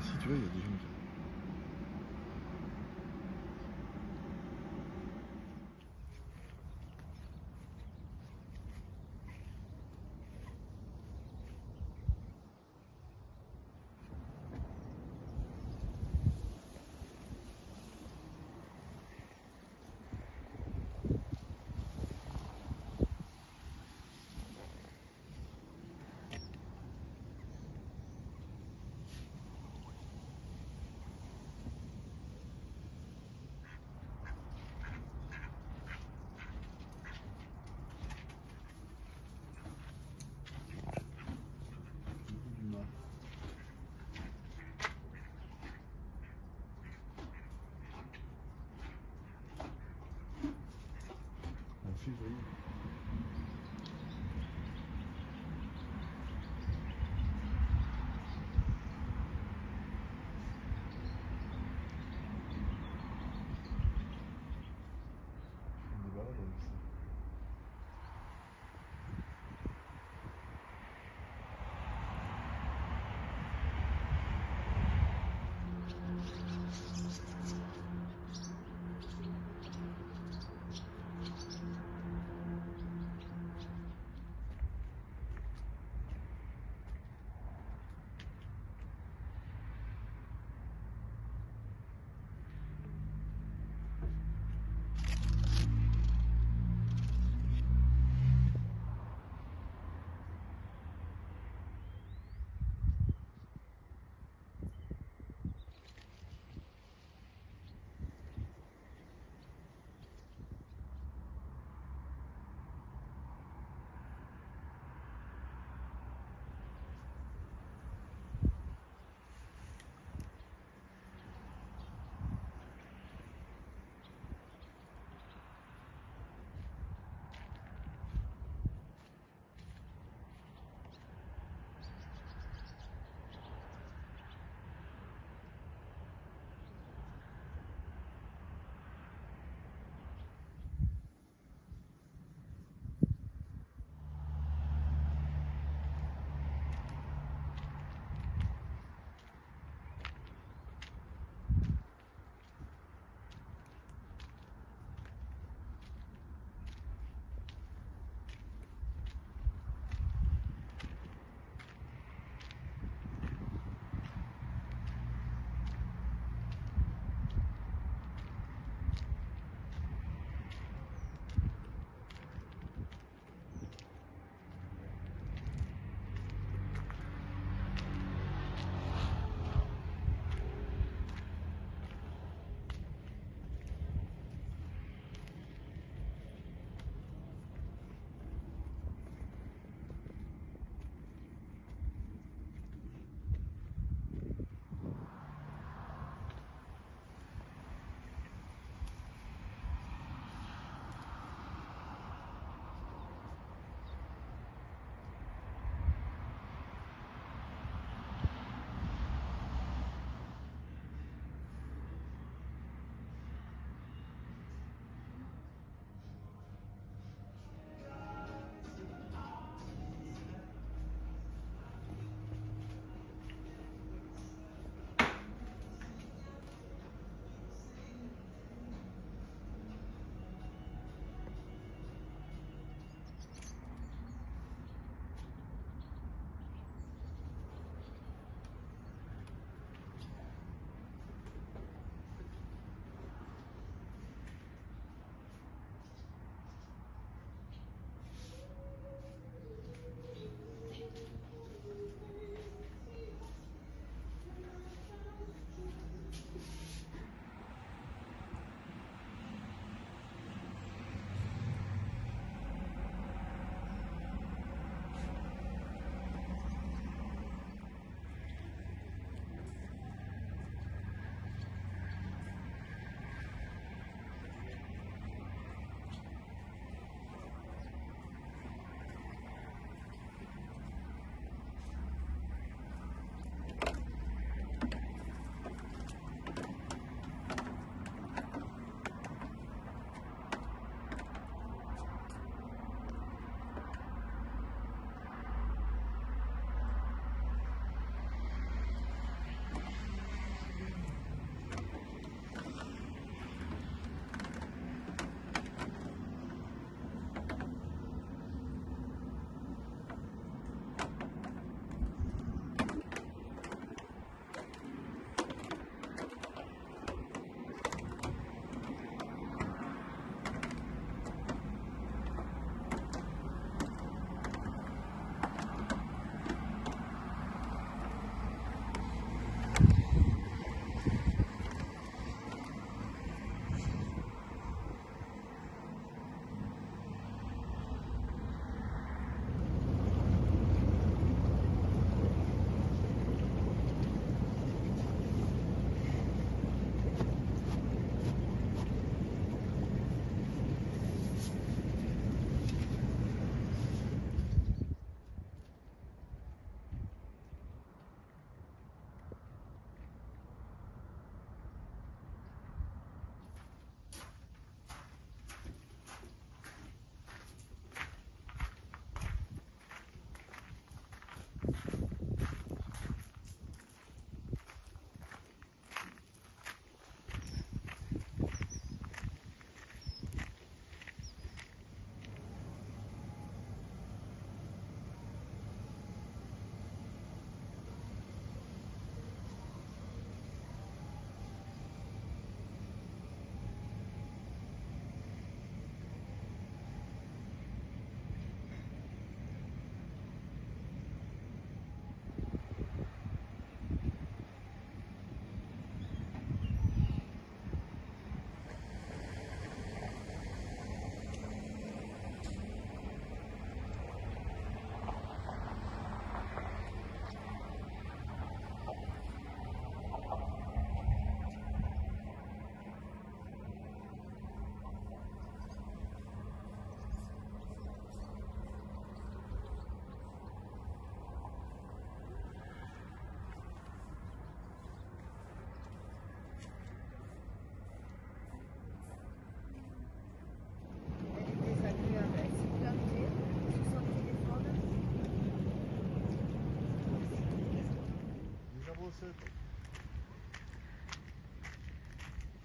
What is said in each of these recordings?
si tu vois, il y a des gens qui...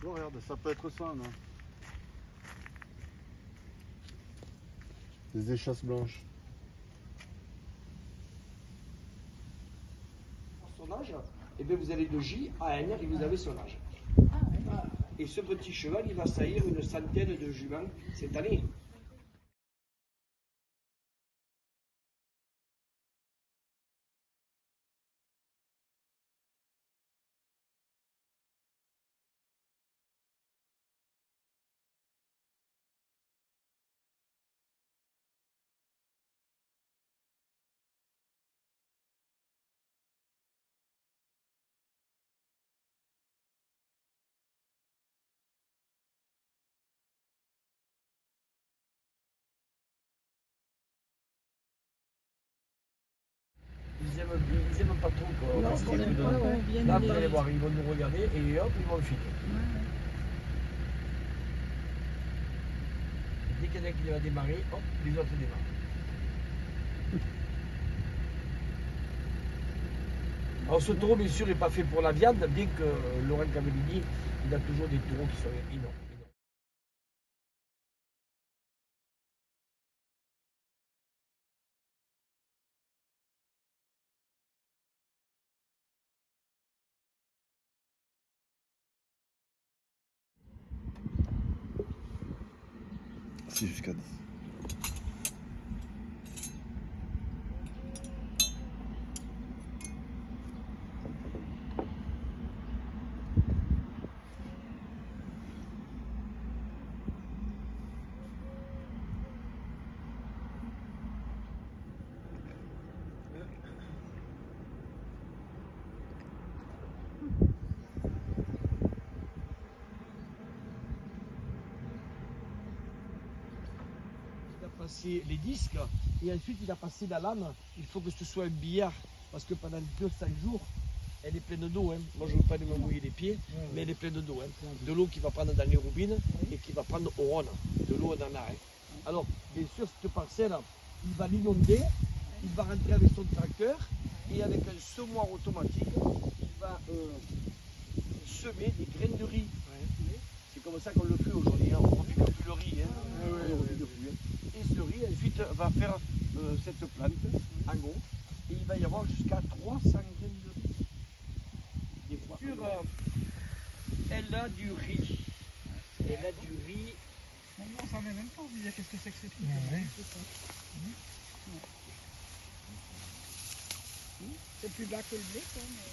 vois, regarde, ça peut être ça, non? Des échasses blanches. Son âge, et bien vous allez de J à N et vous avez son âge. Voilà. Et ce petit cheval, il va saillir une centaine de juments cette année. Ils aiment pas trop qu'on Non, reste ils aiment pas, ouais, viennent là, les- vous allez voir, ils vont nous regarder et hop, ils vont filer. Dès qu'il y en a qui va démarrer, hop, les autres démarrent. Alors ce taureau, bien sûr, n'est pas fait pour la viande, bien que Laurent Cavellini, il a toujours des taureaux qui sont énormes. C'est jusqu'à 10. Il a passé les disques et ensuite il a passé la lame. Il faut que ce soit un billard parce que pendant 200 jours, elle est pleine d'eau. Hein. Moi je ne veux pas me mouiller les pieds, mais elle est pleine d'eau. Hein. De l'eau qui va prendre dans les roubines et qui va prendre au Rhône. De l'eau dans l'arrêt. Alors, bien sûr, cette parcelle, il va l'inonder, il va rentrer avec son tracteur et avec un semoir automatique, il va semer des graines de riz. C'est comme ça qu'on le fait aujourd'hui. Hein. On ne pique plus le riz. Hein. On pique plus, hein. Et ce riz, ensuite, va faire cette plante en haut. Et il va y avoir jusqu'à 300 graines de riz. Des fois. Elle a du riz. Elle a du riz. Maintenant, on s'en met même pas, on se dit qu'est-ce que c'est que ce truc. C'est plus bas que le blé, quoi, mais...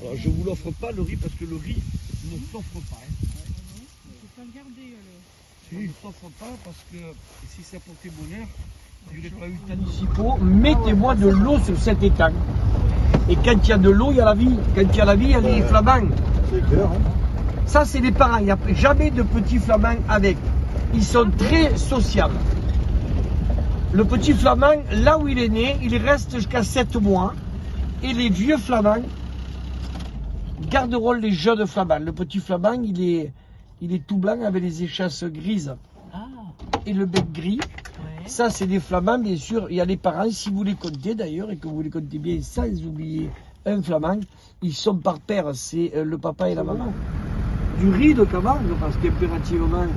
Alors, je ne vous l'offre pas le riz parce que le riz ne s'offre pas. Hein. Il faut pas le garder, alors. Il ne s'offre pas parce que si ça portait bonheur, je n'aurais pas eu le tanicipo. Mettez-moi de l'eau sur cet étang. Et quand il y a de l'eau, il y a la vie. Quand il y a la vie, il y a les flamands. C'est clair, hein? Ça, c'est les parents. Il n'y a jamais de petits flamands avec. Ils sont très sociables. Le petit flamand, là où il est né, il reste jusqu'à 7 mois. Et les vieux flamands garderont les jeunes flamands. Le petit flamand, il est tout blanc avec les échasses grises et le bec gris. Ouais. Ça, c'est des flamands, bien sûr. Il y a les parents, si vous les comptez d'ailleurs, et que vous les comptez bien sans oublier un flamand, ils sont par paire, c'est le papa et la maman. Du riz de Camargue, parce qu'impérativement,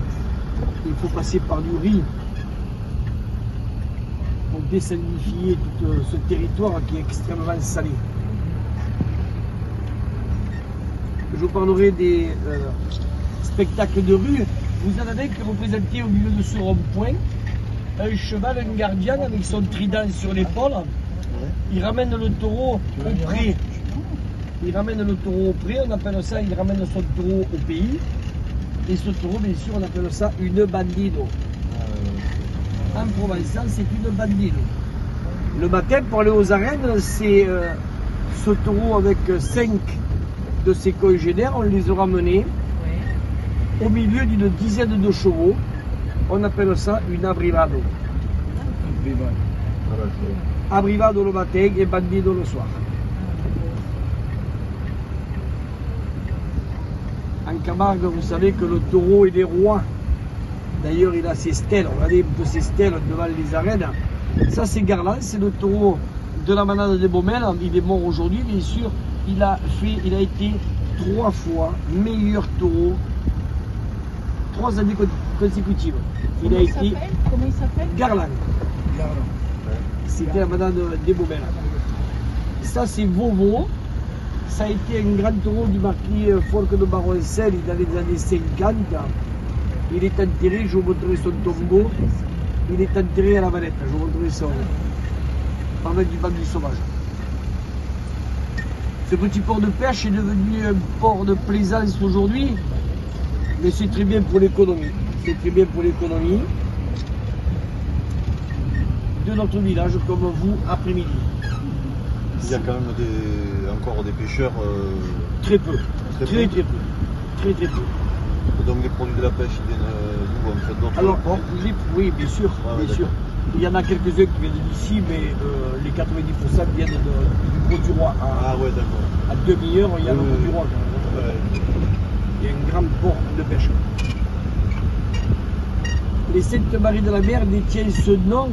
il faut passer par du riz pour désalinifier tout ce territoire qui est extrêmement salé. Je vous parlerai des spectacles de rue. Vous en avez qui représentaient au milieu de ce rond-point un cheval, un gardien avec son trident sur l'épaule. Il ramène le taureau au pré. Il ramène le taureau au pré, on appelle ça, il ramène son taureau au pays. Et ce taureau, bien sûr, on appelle ça une bandino. En provençal, c'est une bandino. Le matin, pour aller aux arènes, c'est ce taureau avec 5 de ses congénères, on les aura menés au milieu d'une dizaine de chevaux. On appelle ça une abrivado. Abrivado le matin et bandido le soir. En Camargue, vous savez que le taureau est des rois. D'ailleurs, il a ses stèles. Regardez un peu ses stèles devant les arènes. Ça, c'est Garland, c'est le taureau de la manade des Baumelles. Il est mort aujourd'hui, bien sûr. Il a été 3 fois meilleur taureau, 3 années consécutives. Comment il s'appelle Garland. C'était la manade des Baumelles. Ça, c'est Vovo. Ça a été un grand taureau du marquis Folc de Baroncel dans les années 50. Il est enterré, je vous montrerai son tombeau. Il est enterré à la Valette, je vous montrerai ça. Parlant du bandit sauvage. Ce petit port de pêche est devenu un port de plaisance aujourd'hui, mais c'est très bien pour l'économie. C'est très bien pour l'économie de notre village, comme vous, après-midi. Il y a quand même encore des pêcheurs. Très peu. Très peu. Très peu. Donc les produits de la pêche, ils viennent d'où en fait, d'autres Alors, ports? oui, bien sûr, Ouais, bien sûr. Il y en a quelques-uns qui viennent d'ici, mais les 90% viennent du Gros du Roi. Ah ouais, d'accord. À demi-heure, il y a le Gros du Roi. Ouais. Il y a un grand port de pêche. Les Sainte-Marie de la Mer détiennent ce nom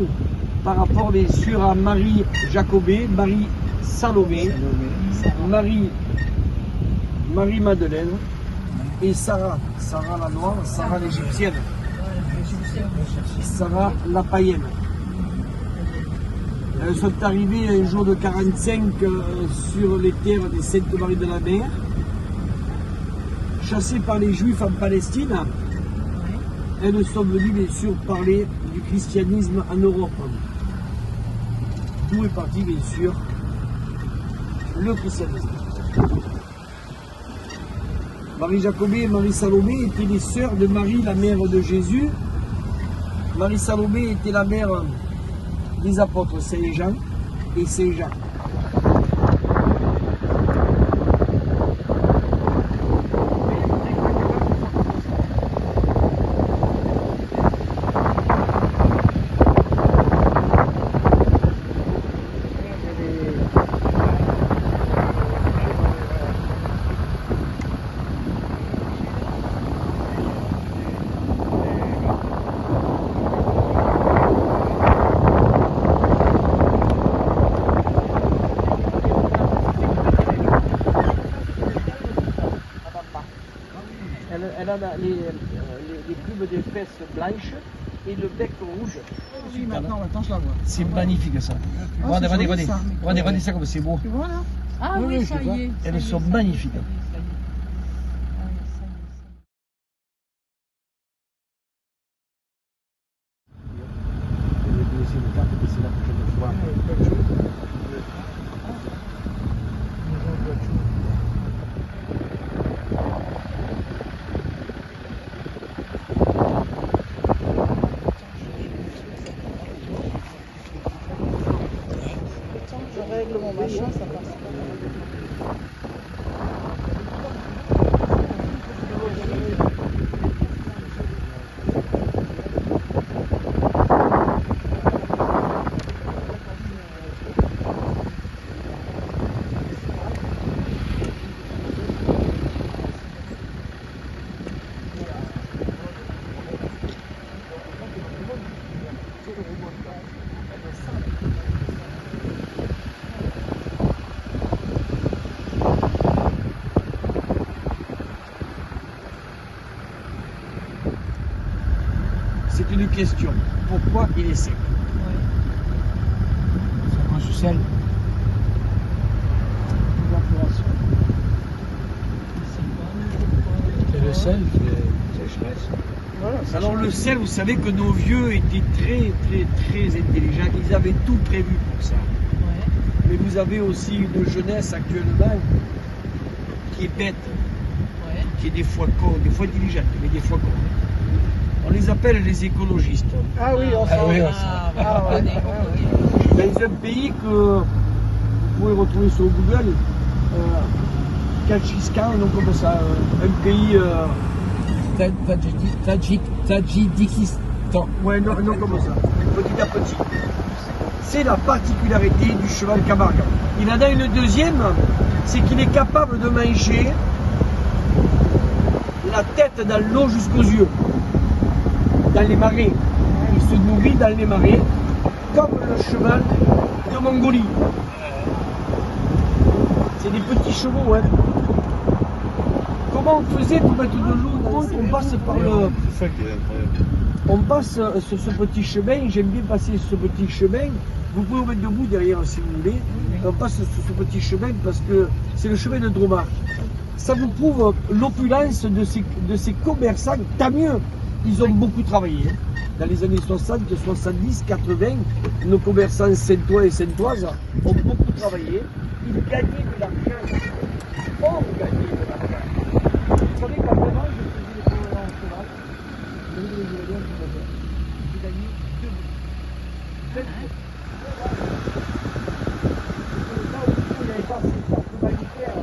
par rapport bien sûr à Marie Jacobée, Marie Salomé, Marie Madeleine et Sarah la Noire, Sarah l'Égyptienne, Sarah la païenne. Elles sont arrivées un jour de 45 sur les terres des Sainte-Marie de la Mer, chassées par les Juifs en Palestine. Elles sont venues bien sûr parler du christianisme en Europe. D'où est parti bien sûr le christianisme. Marie Jacobée et Marie Salomé étaient les sœurs de Marie, la mère de Jésus. Marie Salomé était la mère des apôtres Saint Jean et Saint Jacques. Elle a les plumes des fesses blanches et le bec rouge. Oui, maintenant je la vois. C'est magnifique ça. Oh, Regardez, c'est joli, regardez, ça. regardez ça comme c'est beau. Tu vois là Ah Oui, oui, oui, ça je y vois. est. Elles sont magnifiques. Je vais vous laisser une carte, mais c'est la prochaine fois. Je règle mon machin, ça passe pas. C'est une question. Pourquoi il est sec? C'est à cause du sel. L'évaporation. Et le sel fait sécheresse. Voilà, Alors le sel, vous savez que nos vieux étaient très intelligents. Ils avaient tout prévu pour ça. Ouais. Mais vous avez aussi une jeunesse actuellement qui est bête, Ouais. qui est des fois con, des fois intelligente, mais des fois con. On les appelle les écologistes. Ah oui, on Ah s'en oui, on Ah ouais. Dans un pays que vous pouvez retrouver sur Google, Tadjikistan, donc comme ça, un pays... Tadjikistan. Ouais, non, comme ça, petit à petit. C'est la particularité du cheval Camargue. Il en a une deuxième, c'est qu'il est capable de manger la tête dans l'eau jusqu'aux yeux, dans les marais. Il se nourrit dans les marais, comme le cheval de Mongolie. C'est des petits chevaux, hein. Comment on faisait pour mettre de l'eau? On passe par le... C'est ça qui est incroyable. On passe sur ce petit chemin, j'aime bien passer sur ce petit chemin. Vous pouvez vous mettre debout derrière si vous voulez. On passe sur ce petit chemin parce que c'est le chemin de Dromard. Ça vous prouve l'opulence de ces commerçants. Tant mieux, ils ont beaucoup travaillé. Dans les années 60, 70, 80, nos commerçants saintois et saintoises ont beaucoup travaillé. Ils gagnaient de l'argent. On gagnait de l'argent. Vous savez qu'à vraiment, je faisais des programmes en cheval. J'ai gagné 2 000. Là où il n'y avait pas cette carte humanitaire,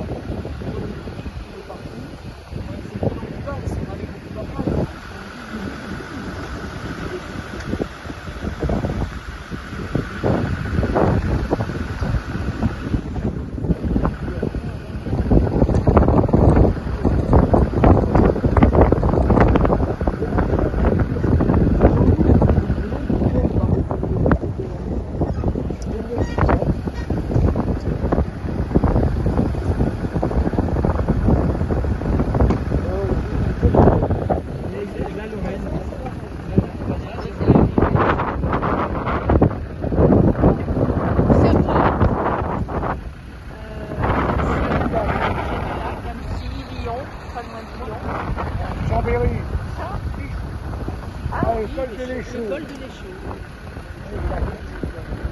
Le col de l'Échou.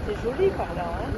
C'est joli par là, hein.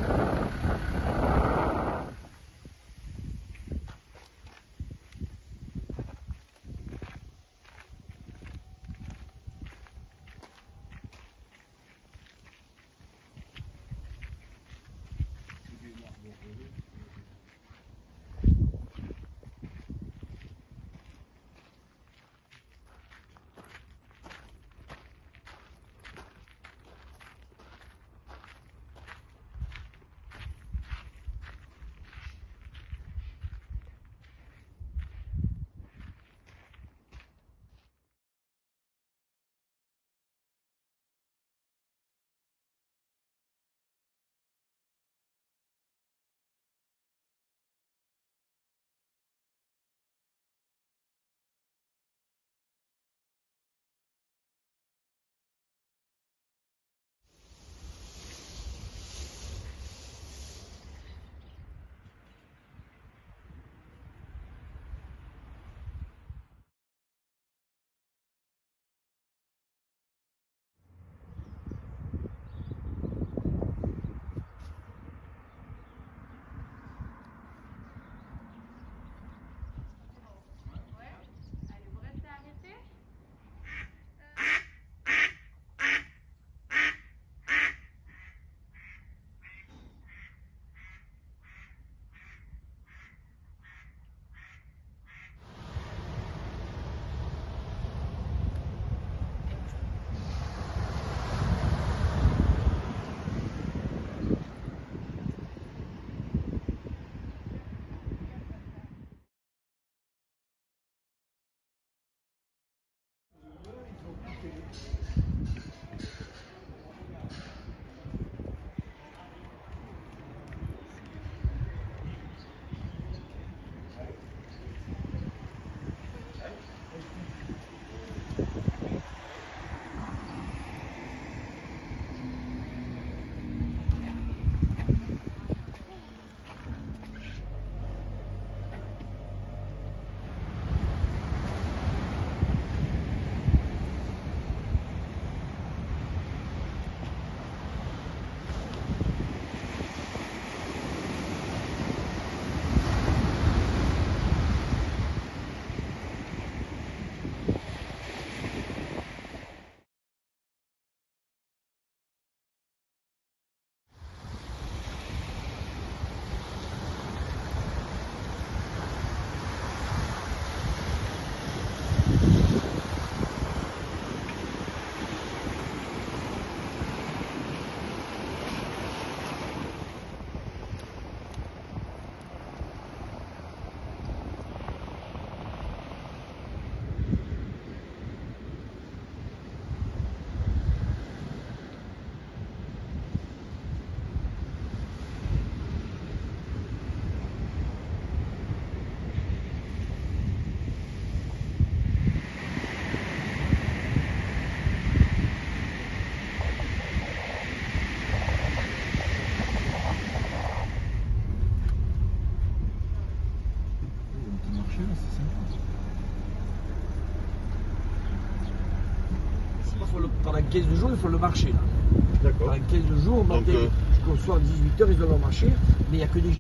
pendant 15 jours, il faut le marcher. Là. D'accord. Pendant 15 jours, Donc, jusqu'au soir 18h, ils doivent marcher, mais il n'y a que des